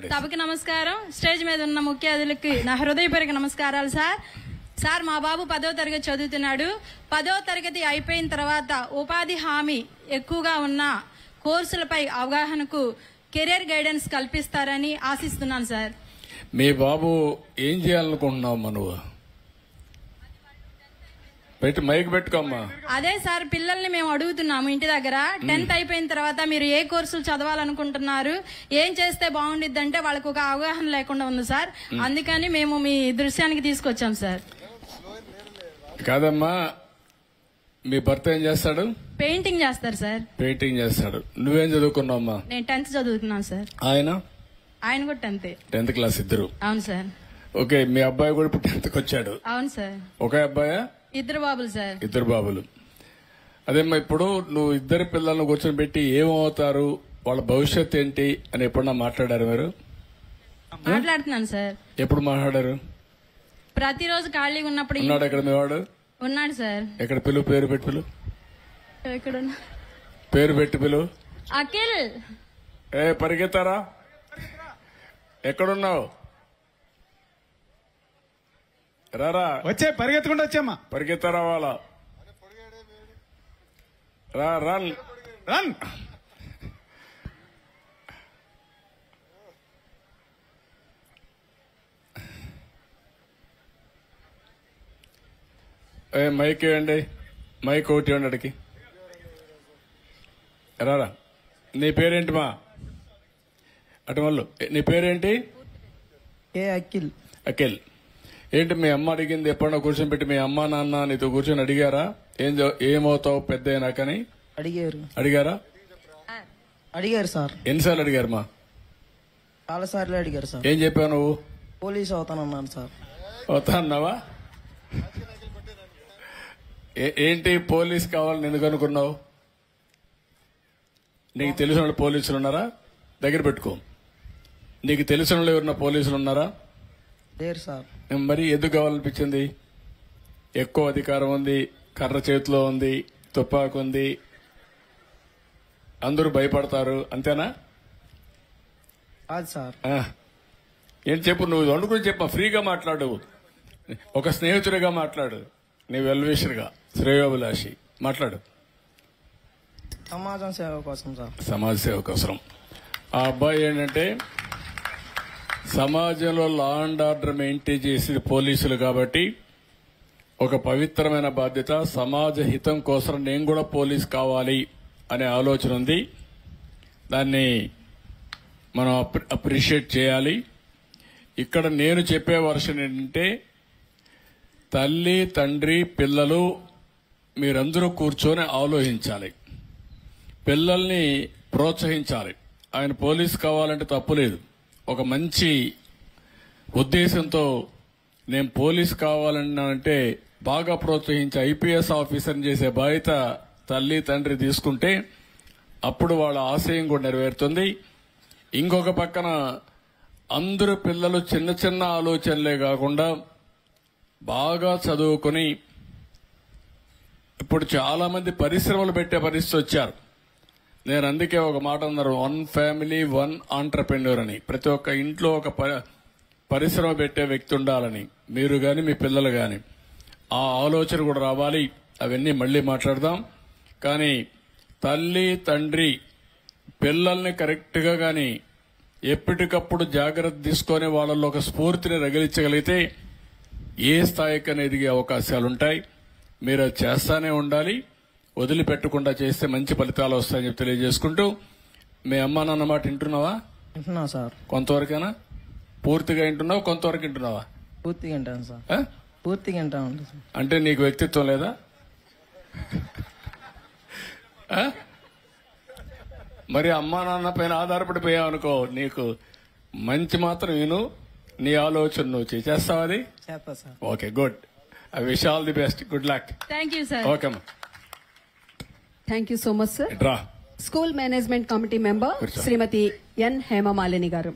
సభకి నమస్కారం. స్టేజ్ మీద ఉన్న ముఖ్య అతిథులకి నా హృదయపూర్వక నమస్కారాలు. సార్ మా బాబు 10వ తరగతి చదువుతున్నాడు. 10వ తరగతి అయిపోయిన తర్వాత ఉపాధి హామీ ఎక్కువగా ఉన్న కోర్సులపై అవగాహనకు కెరీర్ గైడెన్స్ కల్పిస్తారని ఆశిస్తున్నాను సార్. మీ బాబు ఏం చేయాలనుకుంటున్నావు? నువ్వు మైక్ పెట్టుకోమ్మా. అదే సార్, పిల్లల్ని మేము అడుగుతున్నాము ఇంటి దగ్గర. 10th అయిపోయిన తర్వాత మీరు ఏ కోర్సులు చదవాలనుకుంటున్నారు, ఏం చేస్తే బాగుండిద్ది అంటే వాళ్ళకు ఒక అవగాహన లేకుండా ఉంది సార్. అందుకని మేము మీ దృశ్యానికి తీసుకొచ్చాం సార్. కాదమ్మా, మీ భర్త ఏం చేస్తాడు? పెయింటింగ్ చేస్తారు సార్. పెయింటింగ్ చేస్తాడు. నువ్వేం చదువుకున్నావమ్మా? నేను 10th చదువుతున్నాను సార్. ఆయన కూడా 10th క్లాస్. ఇద్దరు? అవును సార్. ఓకే, మీ అబ్బాయి కూడా ఇప్పుడు 10th వచ్చాడు? అవును సార్. ఒకే అబ్బాయా? ఇద్దరు బాబులు సార్. ఇద్దరు బాబులు. అదేమ్మా, ఇప్పుడు నువ్వు ఇద్దరు పిల్లలను కూర్చొని పెట్టి ఏమవుతారు, వాళ్ళ భవిష్యత్ ఏంటి అని ఎప్పుడన్నా మాట్లాడారు మీరు? మాట్లాడుతున్నాను సార్. ఎప్పుడు మాట్లాడారు? ప్రతిరోజు ఖాళీగా ఉన్నప్పుడు. ఉన్నాడు ఎక్కడ మీ వాడు? ఉన్నాడు సార్. ఎక్కడ? పేరు పెట్టి పిలు. ఎక్కడ? పేరు పెట్టి పిలు. అఖిల్. పరిగెత్తారా? ఎక్కడున్నావు? రారా. వచ్చే పరిగెత్తుకుంటూ వచ్చామ్మా. పరిగెత్తారా వాళ్ళ? రా రన్ రన్. మైక్ ఇవ్వండి. మైక్ ఒకటి ఇవ్వండి అడికి. రారా. నీ పేరేంటి మా? అటు వాళ్ళు. నీ పేరేంటి? అఖిల్. అఖిల్. ఏంటి మీ అమ్మ అడిగింది? ఎప్పుడన్నా కూర్చొని పెట్టి మీ అమ్మ నాన్న నీతో కూర్చొని అడిగారా ఏమవుతావు పెద్ద అయినాకని? అడిగారా? అడిగారు సార్. ఎన్నిసార్లు అడిగారు మా? చాలా సార్లు అడిగారు సార్. ఏం చెప్పావు నువ్వు? పోలీస్ అవుతానన్నాను సార్. అవుతా అన్నావా? ఏంటి పోలీస్ కావాలని ఎందుకు అనుకున్నావు? నీకు తెలిసిన వాళ్ళు పోలీసులు ఉన్నారా? దగ్గర పెట్టుకో. నీకు తెలిసిన వాళ్ళు ఎవరన్నా పోలీసులు ఉన్నారా? లేరు సార్. మరి ఎందుకు కావాలనిపించింది? ఎక్కువ అధికారం ఉంది, కర్ర చేతిలో ఉంది, తుపాకు ఉంది, అందరూ భయపడతారు, అంతేనా? కాదు సార్. ఏంటి చెప్పు, నువ్వు వండుకుని చెప్పు. ఫ్రీగా మాట్లాడు, ఒక స్నేహితుడిగా మాట్లాడు, నీ వెల్విషర్గా, శ్రేయోభిలాషి మాట్లాడు. సమాజం సేవ కోసం సార్. సమాజ సేవ కోసం. ఆ అబ్బాయి ఏంటంటే సమాజంలో లా అండ్ ఆర్డర్ మెయింటైన్ చేసేది పోలీసులు కాబట్టి ఒక పవిత్రమైన బాధ్యత. సమాజ హితం కోసం నేను కూడా పోలీస్ కావాలి అనే ఆలోచన ఉంది. దాన్ని మనం అప్రిషియేట్ చేయాలి. ఇక్కడ నేను చెప్పే వర్షన్ ఏంటంటే, తల్లి తండ్రి పిల్లలు మీరందరూ కూర్చొని ఆలోచించాలి, పిల్లల్ని ప్రోత్సహించాలి. ఆయన పోలీస్ కావాలంటే తప్పులేదు. ఒక మంచి ఉద్దేశంతో నేను పోలీస్ కావాలన్నానంటే బాగా ప్రోత్సహించి ఐపీఎస్ ఆఫీసర్ని చేసే బాధ్యత తల్లి తండ్రి తీసుకుంటే అప్పుడు వాళ్ళ ఆశయం కూడా నెరవేరుతుంది. ఇంకొక పక్కన అందరూ పిల్లలు చిన్న చిన్న ఆలోచనలే కాకుండా బాగా చదువుకుని ఇప్పుడు చాలా మంది పరిశ్రమలు పెట్టే పరిస్థితి వచ్చారు. నేను అందుకే ఒక మాట అన్నారు, 1 ఫ్యామిలీ 1 ఆంటర్ప్రెన్యూర్ అని. ప్రతి ఒక్క ఇంట్లో ఒక పరిశ్రమ పెట్టే వ్యక్తి ఉండాలని, మీరు గాని మీ పిల్లలు గాని. ఆ ఆలోచన కూడా రావాలి. అవన్నీ మళ్లీ మాట్లాడదాం. కానీ తల్లి తండ్రి పిల్లల్ని కరెక్ట్ గా గాని ఎప్పటికప్పుడు జాగ్రత్త తీసుకొని వాళ్ళల్లో ఒక స్ఫూర్తిని రగిలించగలిగితే ఏ స్థాయికైనా ఎదిగే అవకాశాలుంటాయి. మీరు అది చేస్తానే ఉండాలి. వదిలిపెట్టకుండా చేస్తే మంచి ఫలితాలు వస్తాయని చెప్పి తెలియజేసుకుంటూ, మీ అమ్మా నాన్న మాట వింటున్నావా? వింటున్నా సార్. కొంతవరకైనా? పూర్తిగా వింటున్నావు? కొంతవరకు వింటున్నావా? పూర్తిగా వింటాను సార్. పూర్తిగా వింటాను. అంటే నీకు వ్యక్తిత్వం లేదా? మరి అమ్మా నాన్న పైన ఆధారపడిపోయావు అనుకో, నీకు మంచి మాత్రం విను, నీ ఆలోచన నువ్వు చేస్తావా? అది చేస్తా sir. Okay, good. I wish all the best. Good luck. Thank you sir. Okay. Thank you so much sir. Draw. School management committee member Shrimati N Hemamalini గారు.